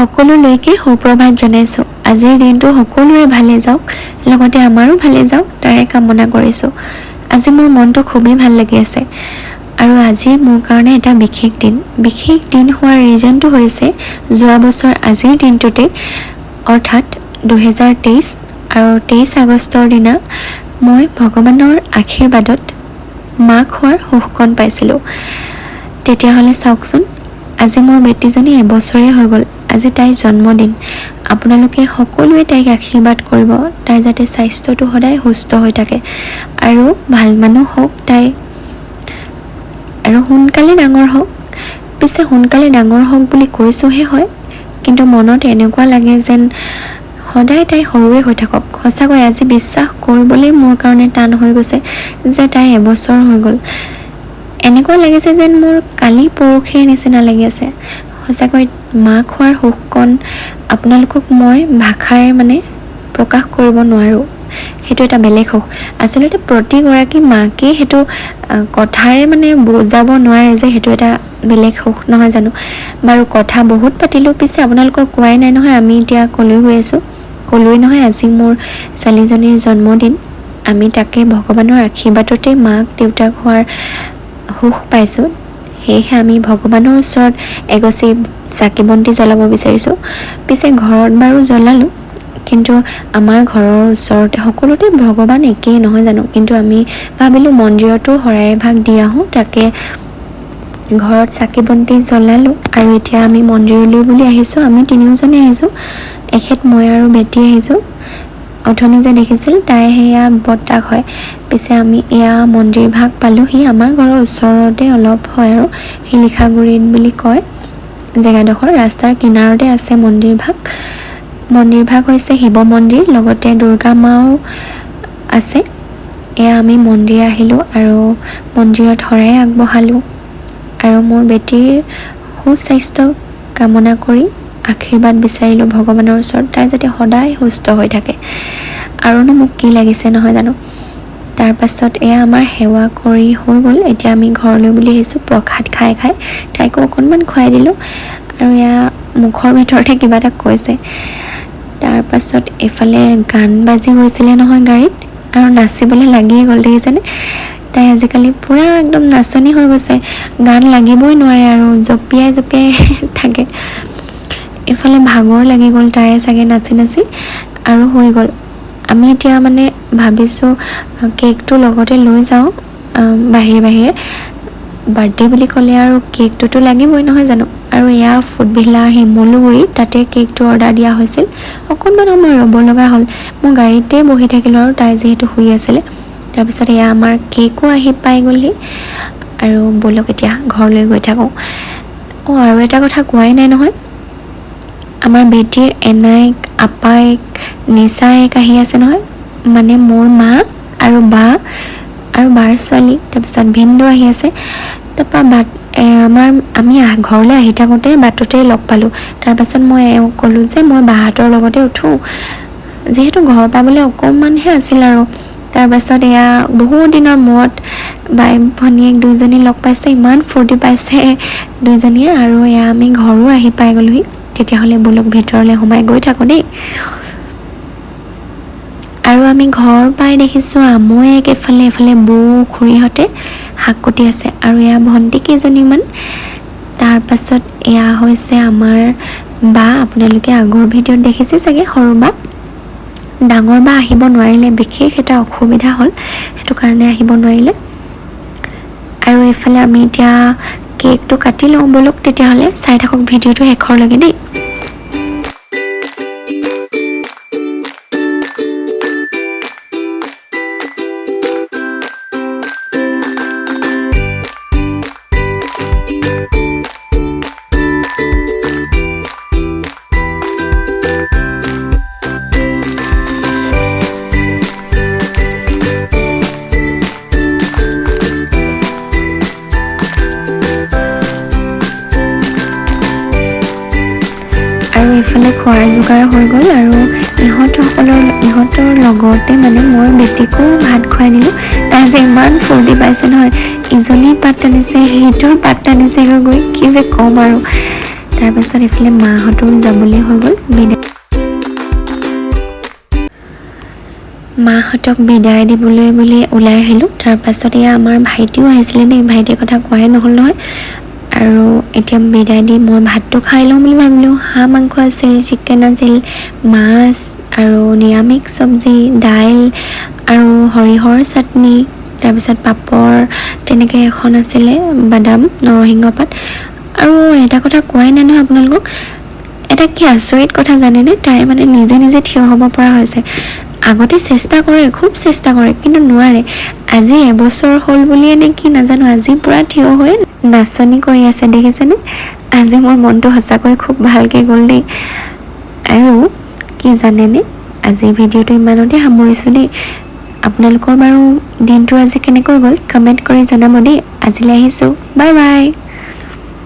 সকলোলৈকে সুপ্ৰভাত জনাইছোঁ। আজিৰ দিনটো সকলোৰে ভালে যাওক, লগতে আমাৰো ভালে যাওক তাৰে কামনা কৰিছোঁ। আজি মোৰ মনটো খুবেই ভাল লাগি আছে আৰু আজি মোৰ কাৰণে এটা বিশেষ দিন হোৱাৰ ৰিজনটো হৈছে যোৱা বছৰ আজিৰ দিনটোতে অৰ্থাৎ 2023 আৰু 23 আগষ্টৰ দিনা মই ভগৱানৰ আশীৰ্বাদত মাক হোৱাৰ সুখকণ পাইছিলোঁ। তেতিয়াহ'লে চাওকচোন, আজি মোৰ বেটীজনী এবছৰীয়া হৈ গ'ল। আজি তাইৰ জন্মদিন। আপোনালোকে সকলোৱে তাইক আশীৰ্বাদ কৰিব, তাই যাতে স্বাস্থ্যটো সদায় সুস্থ হৈ থাকে আৰু ভাল মানুহ হওক তাই, আৰু সোনকালে ডাঙৰ হওক। পিছে সোনকালে ডাঙৰ হওক বুলি কৈছোঁহে হয়, কিন্তু মনত এনেকুৱা লাগে যেন সদায় তাই সৰুৱে হৈ থাকক। সঁচাকৈ আজি বিশ্বাস কৰিবলৈ মোৰ কাৰণে টান হৈ গৈছে যে তাই এবছৰ হৈ গ'ল। এনেকুৱা লাগিছে যেন মোৰ কালি পৰহিৰ নিচিনা লাগি আছে। সঁচাকৈ মাক হোৱাৰ সুখকণ আপোনালোকক মই ভাষাৰে প্ৰকাশ কৰিব নোৱাৰোঁ। সেইটো এটা বেলেগ সুখ। আচলতে প্ৰতিগৰাকী মাকেই সেইটো কথাৰে বুজাব নোৱাৰে যে সেইটো এটা বেলেগ সুখ, নহয় জানো? বাৰু কথা বহুত পাতিলোঁ, পিছে আপোনালোকক কোৱাই নাই নহয়, আমি এতিয়া ক'লৈ গৈ আছোঁ। ক'লোৱেই নহয়, আজি মোৰ ছোৱালীজনীৰ জন্মদিন। আমি তাকে ভগৱানৰ আশীৰ্বাদতে মাক দেউতাক হোৱাৰ সুখ পাইছোঁ। সেয়েহে আমি ভগৱানৰ ওচৰত এগছি চাকি বন্তি জ্বলাব বিচাৰিছোঁ। পিছে ঘৰত বাৰু জ্বলালোঁ, কিন্তু আমাৰ ঘৰৰ ওচৰতে সকলোতে ভগৱান একেই, নহয় জানো? কিন্তু আমি ভাবিলোঁ মন্দিৰতো শৰাই এভাগ দি আহোঁ, তাকে ঘৰত চাকি বন্তি জ্বলালোঁ। আৰু এতিয়া আমি মন্দিৰলৈ বুলি আহিছোঁ। আমি তিনিওজনে আহিছোঁ, এখেত মই আৰু বেটী আহিছোঁ। অথনি যে দেখিছিল তাই সেয়া বৰ্তাক হয়। পিছে আমি এয়া মন্দিৰ ভাগ পালোঁহি। আমাৰ ঘৰৰ ওচৰতে অলপ হয় আৰু শিলিখাগুৰিত বুলি কয় জেগাডোখৰ। ৰাস্তাৰ কিনাৰতে আছে মন্দিৰ ভাগ হৈছে শিৱ মন্দিৰ, লগতে দুৰ্গা মাও আছে। এয়া আমি মন্দিৰ আহিলোঁ আৰু মন্দিৰত শৰাই আগবঢ়ালোঁ আৰু মোৰ বেটীৰ সুস্বাস্থ্য কামনা কৰি আশীৰ্বাদ বিচাৰিলোঁ ভগৱানৰ ওচৰত, তাই যাতে সদায় সুস্থ হৈ থাকে। আৰুনো মোক কি লাগিছে, নহয় জানো? তাৰপাছত এয়া আমাৰ সেৱা কৰি হৈ গ'ল। এতিয়া আমি ঘৰলৈ বুলি আহিছোঁ। প্ৰসাদ খাই তাইকো অকণমান খুৱাই দিলোঁ আৰু এয়া মুখৰ ভিতৰতে কিবা এটা কৈছে। তাৰপাছত এইফালে গান বাজি গৈছিলে নহয় গাড়ীত, আৰু নাচিবলৈ লাগিয়ে গ'ল, দেখিছেনে? তাই আজিকালি পূৰা একদম নাচনি হৈ গৈছে, গান লাগিবই নোৱাৰে আৰু জঁপিয়াই থাকে। এইফালে ভাগৰ লাগি গ'ল তাই চাগে নাচি আৰু হৈ গ'ল। আমি এতিয়া ভাবিছোঁ কেকটো লগতে লৈ যাওঁ বাহিৰে। বাৰ্থডে বুলি ক'লে আৰু কেকটোতো লাগিবই, নহয় জানো? আৰু এয়া ফুটভিলা শিমলুগুৰি, তাতে কেকটো অৰ্ডাৰ দিয়া হৈছিল। অকণমান সময় ৰ'ব লগা হ'ল। মই গাড়ীতে বহি থাকিলোঁ আৰু তাই যিহেতু শুই আছিলে। তাৰপিছত এয়া আমাৰ কেকো আহি পাই গ'লহি আৰু ব'লক এতিয়া ঘৰলৈ গৈ থাকোঁ। আৰু এটা কথা কোৱাই নাই নহয়, আমাৰ বেটীৰ এনাইক, আপাইক, নিচাইক আহি আছে নহয়। মোৰ মা আৰু বা আৰু বাৰ ছোৱালী, তাৰপিছত ভিনদেউ আহি আছে। তাৰপৰা আমি ঘৰলৈ আহি থাকোঁতে বাটতে লগ পালোঁ। তাৰপাছত মই এওঁক ক'লোঁ যে মই বাহঁতৰ লগতে উঠোঁ, যিহেতু ঘৰ পাবলৈ অকণমানহে আছিল আৰু। তাৰপাছত এয়া বহুত দিনৰ মূৰত বাই ভনীয়েক দুইজনী লগ পাইছে, ইমান ফূৰ্তি পাইছে দুইজনীয়ে। আৰু এয়া আমি ঘৰো আহি পাই গ'লোহি। তেতিয়াহ'লে ব'লক ভিতৰলৈ সোমাই গৈ থাকোঁ দেই। আৰু আমি ঘৰ পাই দেখিছোঁ আমৈক এফালে বৌ খুৰীহঁতে শাক কুটি আছে আৰু এয়া ভণ্টি কেইজনীমান। তাৰপাছত এয়া হৈছে আমাৰ বা, আপোনালোকে আগৰ ভিডিঅ'ত দেখিছে চাগে, সৰু বা। ডাঙৰ বা আহিব নোৱাৰিলে, বিশেষ এটা অসুবিধা হ'ল, সেইটো কাৰণে আহিব নোৱাৰিলে। আৰু এইফালে আমি এতিয়া কেকটো কাটি লওঁ। ব'লক তেতিয়াহ'লে চাই থাকক ভিডিঅ'টো শেষৰলৈকে দেই। আৰু এইফালে খোৱাৰ যোগাৰ হৈ গ'ল আৰু ইহঁতৰ লগতে মই বেটীকো ভাত খুৱাই দিলোঁ। তাই যে ইমান ফূৰ্তি পাইছে নহয়, ইজনীৰ পাত টানিছে, সিটোৰ পাত টানিছেগৈ গৈ, কি যে ক'ম আৰু। তাৰপাছত এইফালে মাহঁতো যাবলৈ হৈ গ'ল মাহঁতক বিদায় দিবলৈ বুলি ওলাই আহিলোঁ। তাৰপাছত এয়া আমাৰ ভাইটিও আহিছিলে দেই, ভাইটিৰ কথা কোৱাই নহ'ল নহয়। আৰু এতিয়া বিদায় দি মই ভাতটো খাই লওঁ বুলি ভাবিলোঁ। হাঁহ মাংস আছিল, চিকেন আছিল, মাছ আৰু নিৰামিষ চব্জি, দাইল আৰু সৰিয়হৰ চাটনি, তাৰপিছত পাপৰ তেনেকৈ এখন আছিলে, বাদাম, নৰসিংহ পাত। আৰু এটা কথা কোৱাই নাই নহয় আপোনালোকক, এটা কি আচৰিত কথা জানেনে, তাই মানে নিজে নিজে থিয় হ'ব পৰা হৈছে। আগতে চেষ্টা কৰে, খুব চেষ্টা কৰে, কিন্তু নোৱাৰে। আজি এবছৰ হ'ল বুলিয়ে নে কি নাজানো, আজি পূৰা থিয় হৈ নাচনি কৰি আছে, দেখিছেনে? আজি মোৰ মনটো সঁচাকৈ খুব ভালকৈ গ'ল দেই। আৰু কি জানেনে, আজিৰ ভিডিঅ'টো ইমানতে সামৰিছোঁ দেই। আপোনালোকৰ বাৰু দিনটো আজি কেনেকৈ গ'ল কমেণ্ট কৰি জনাব দেই। আজিলৈ আহিছোঁ, বাই বাই।